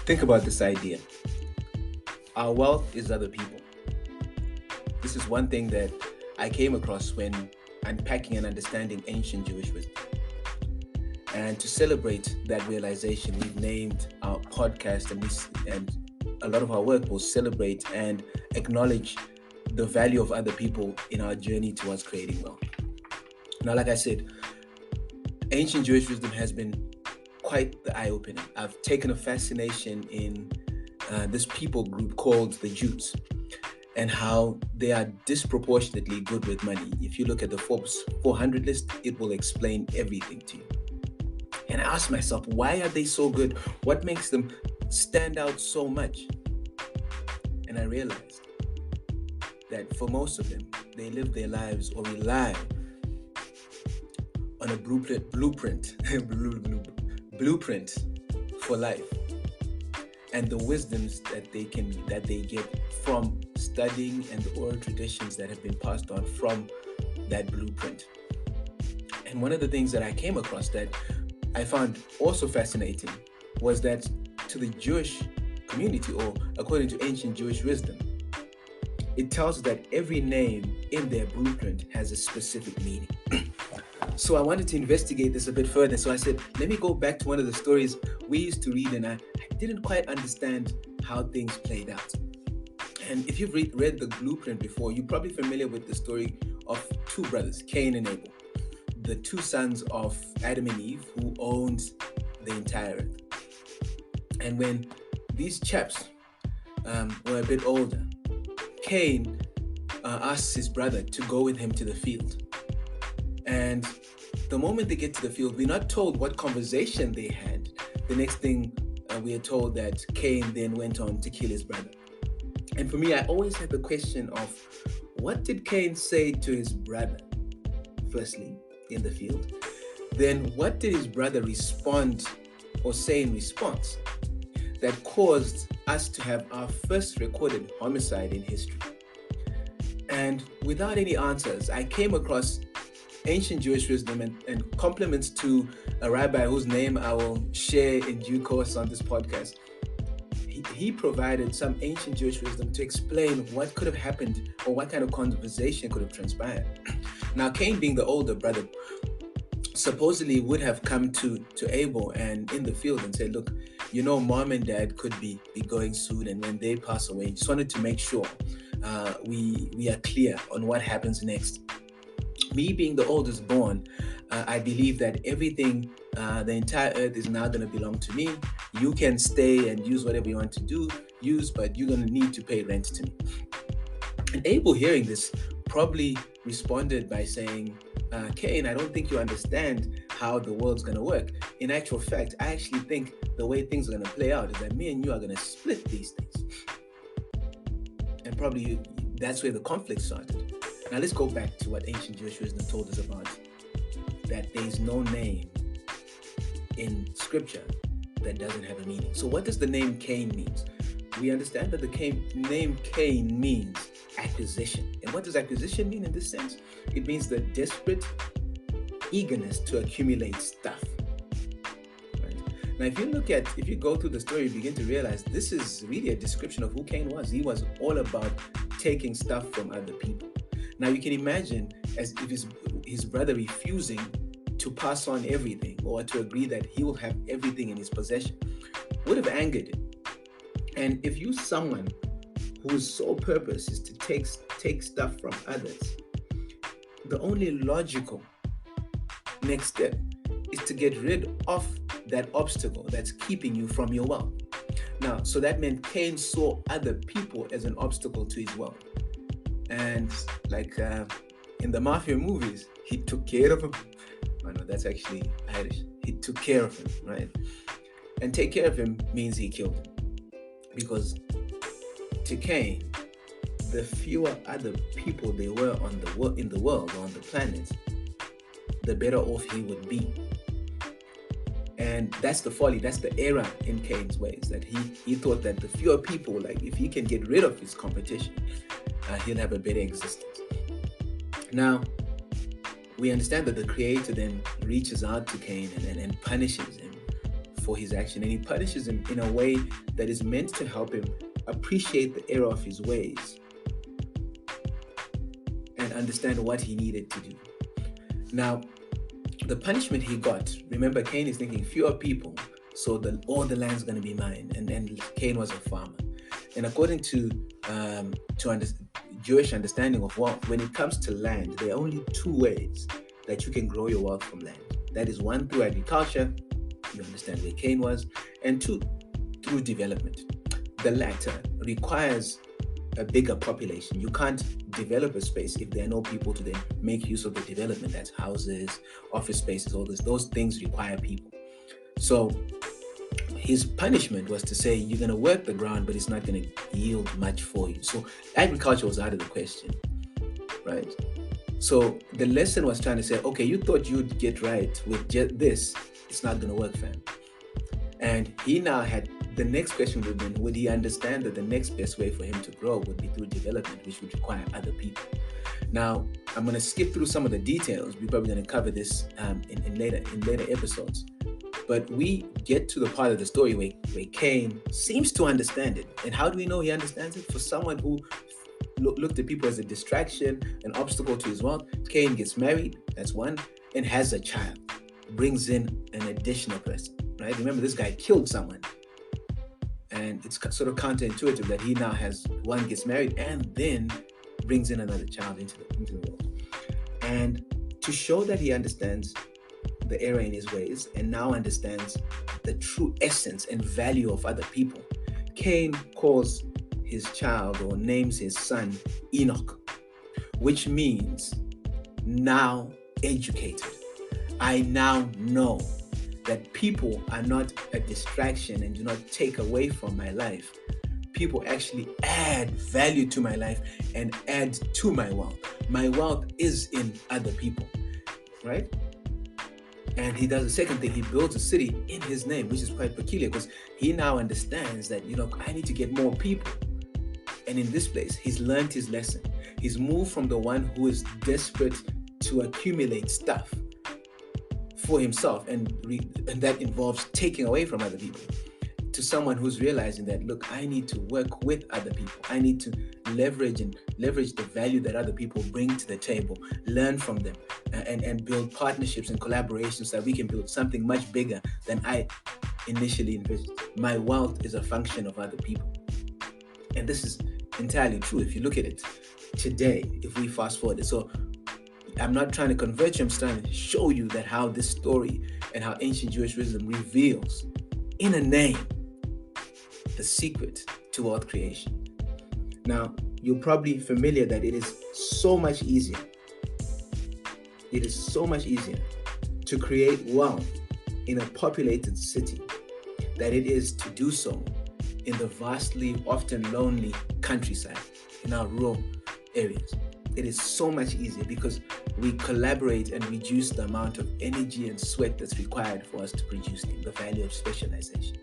Think about this idea. Our wealth is other people. This is one thing that I came across when unpacking and understanding ancient Jewish wisdom. And to celebrate that realization, we've named our podcast, and a lot of our work will celebrate and acknowledge the value of other people in our journey towards creating wealth. Now, like I said, ancient Jewish wisdom has been quite the eye-opener. I've taken a fascination in this people group called the Jews and how they are disproportionately good with money. If you look at the Forbes 400 list, it will explain everything to you. And I asked myself, why are they so good? What makes them stand out so much? And I realized that for most of them, they live their lives or rely on a blueprint for life, and the wisdoms that they get from studying and the oral traditions that have been passed on from that blueprint. And one of the things that I came across that I found also fascinating was that to the Jewish community, or according to ancient Jewish wisdom, it tells us that every name in their blueprint has a specific meaning. So I wanted to investigate this a bit further. So I said, let me go back to one of the stories we used to read, and I didn't quite understand how things played out. And if you've read the blueprint before, you're probably familiar with the story of two brothers, Cain and Abel, the two sons of Adam and Eve, who owned the entire earth. And when these chaps were a bit older, Cain asks his brother to go with him to the field. And the moment they get to the field, we're not told what conversation they had. The next thing we are told that Cain then went on to kill his brother. And for me, I always had the question of, what did Cain say to his brother, firstly, in the field? Then what did his brother respond or say in response that caused us to have our first recorded homicide in history? And without any answers, I came across ancient Jewish wisdom and compliments to a rabbi whose name I will share in due course on this podcast. He provided some ancient Jewish wisdom to explain what could have happened or what kind of conversation could have transpired. Now, Cain, being the older brother, supposedly would have come to Abel and in the field and said, look, mom and dad could be going soon, and when they pass away, just wanted to make sure we are clear on what happens next. Me being the oldest born, I believe that everything, the entire earth is now going to belong to me. You can stay and use whatever you want to use, but you're going to need to pay rent to me. And Abel, hearing this, probably responded by saying, Cain, I don't think you understand how the world's going to work. In actual fact, I actually think the way things are going to play out is that me and you are going to split these things. And probably that's where the conflict started. Now let's go back to what ancient Jewish wisdom told us about, that there is no name in scripture that doesn't have a meaning. So what does the name Cain mean? We understand that the name Cain means acquisition. And what does acquisition mean in this sense? It means the desperate eagerness to accumulate stuff. Right? Now, if you go through the story, you begin to realize this is really a description of who Cain was. He was all about taking stuff from other people. Now you can imagine as if his brother refusing to pass on everything or to agree that he will have everything in his possession would have angered him. And if you're someone whose sole purpose is to take stuff from others, the only logical next step is to get rid of that obstacle that's keeping you from your wealth. Now, so that meant Cain saw other people as an obstacle to his wealth. And like in the mafia movies, he took care of him. Oh no, that's actually Irish. He took care of him, right? And take care of him means he killed him. Because to Cain, the fewer other people there were in the world or on the planet, the better off he would be. And that's the folly, that's the error in Cain's ways, that he thought that the fewer people, like if he can get rid of his competition, he'll have a better existence. Now, we understand that the Creator then reaches out to Cain and punishes him for his action, and he punishes him in a way that is meant to help him appreciate the error of his ways and understand what he needed to do. Now, the punishment he got, remember, Cain is thinking fewer people, so all the land's going to be mine. And Cain was a farmer. And according to Jewish understanding of wealth, when it comes to land, there are only two ways that you can grow your wealth from land. That is, one, through agriculture, you understand where Cain was, and two, through development. The latter requires a bigger population. You can't develop a space if there are no people to then make use of the development. That's houses, office spaces, all this. Those things require people. So his punishment was to say, you're going to work the ground, but it's not going to yield much for you. So agriculture was out of the question, right? So the lesson was trying to say, okay, you thought you'd get right with just this. It's not going to work, fam. And he now had, the next question would have been, would he understand that the next best way for him to grow would be through development, which would require other people? Now, I'm going to skip through some of the details. We're probably going to cover this in later episodes. But we get to the part of the story where Cain seems to understand it. And how do we know he understands it? For someone who looked at people as a distraction, an obstacle to his wealth, Cain gets married, that's one, and has a child, brings in an additional person, right? Remember, this guy killed someone. And it's sort of counterintuitive that he now has one, gets married, and then brings in another child into the world. And to show that he understands the error in his ways and now understands the true essence and value of other people, Cain calls his child, or names his son, Enoch, which means now educated. I now know that people are not a distraction and do not take away from my life. People actually add value to my life and add to my wealth. My wealth is in other people, right? And he does the second thing. He builds a city in his name, which is quite peculiar because he now understands that, I need to get more people. And in this place, he's learned his lesson. He's moved from the one who is desperate to accumulate stuff for himself, and that involves taking away from other people, to someone who's realizing that, look, I need to work with other people. I need to leverage the value that other people bring to the table, learn from them, and build partnerships and collaborations so that we can build something much bigger than I initially envisioned. My wealth is a function of other people. And this is entirely true if you look at it today, if we fast forward it. So I'm not trying to convert you, I'm trying to show you that how this story and how ancient Jewish wisdom reveals, in a name, the secret to wealth creation. Now, you're probably familiar that it is so much easier. It is so much easier to create wealth in a populated city than it is to do so in the vastly, often lonely countryside, in our rural areas. It is so much easier because we collaborate and reduce the amount of energy and sweat that's required for us to produce things, the value of specialization.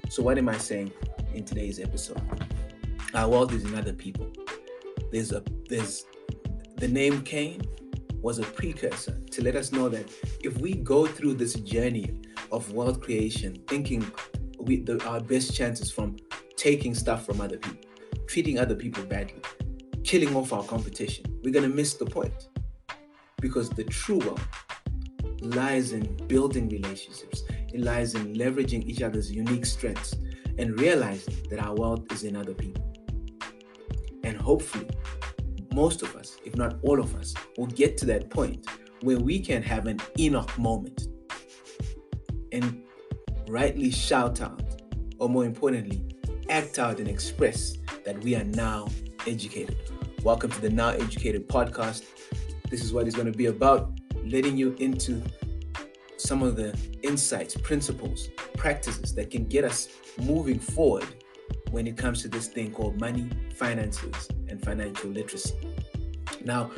So what am I saying in today's episode? Our wealth is in other people. The name Cain was a precursor to let us know that if we go through this journey of wealth creation, thinking our best chances from taking stuff from other people, treating other people badly, killing off our competition, we're going to miss the point. Because the true wealth lies in building relationships. It lies in leveraging each other's unique strengths and realizing that our wealth is in other people. And hopefully, most of us, if not all of us, will get to that point where we can have an Enoch moment and rightly shout out, or more importantly, act out and express that we are now educated. Welcome to the Now Educated podcast. This is what it's going to be about, letting you into some of the insights, principles, practices that can get us moving forward when it comes to this thing called money, finances, and financial literacy. Now,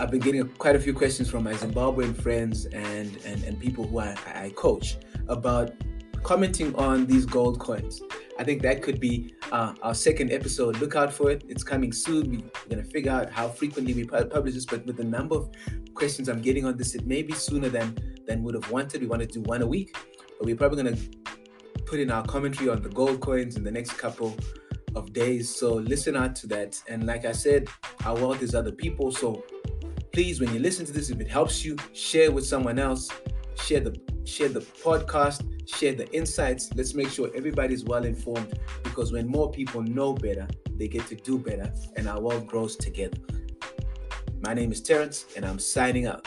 I've been getting quite a few questions from my Zimbabwean friends and people who I coach about commenting on these gold coins. I think that could be our second episode. Look out for it. It's coming soon. We're going to figure out how frequently we publish this, but with the number of questions I'm getting on this, it may be sooner than would have wanted. We want to do one a week, but we're probably going to put in our commentary on the gold coins in the next couple of days. So listen out to that. And like I said, our wealth is other people. So please, when you listen to this, if it helps you, share with someone else. Share the podcast, share the insights. Let's make sure everybody's well informed, because when more people know better, they get to do better, and our world grows together. My name is Terrence, and I'm signing out.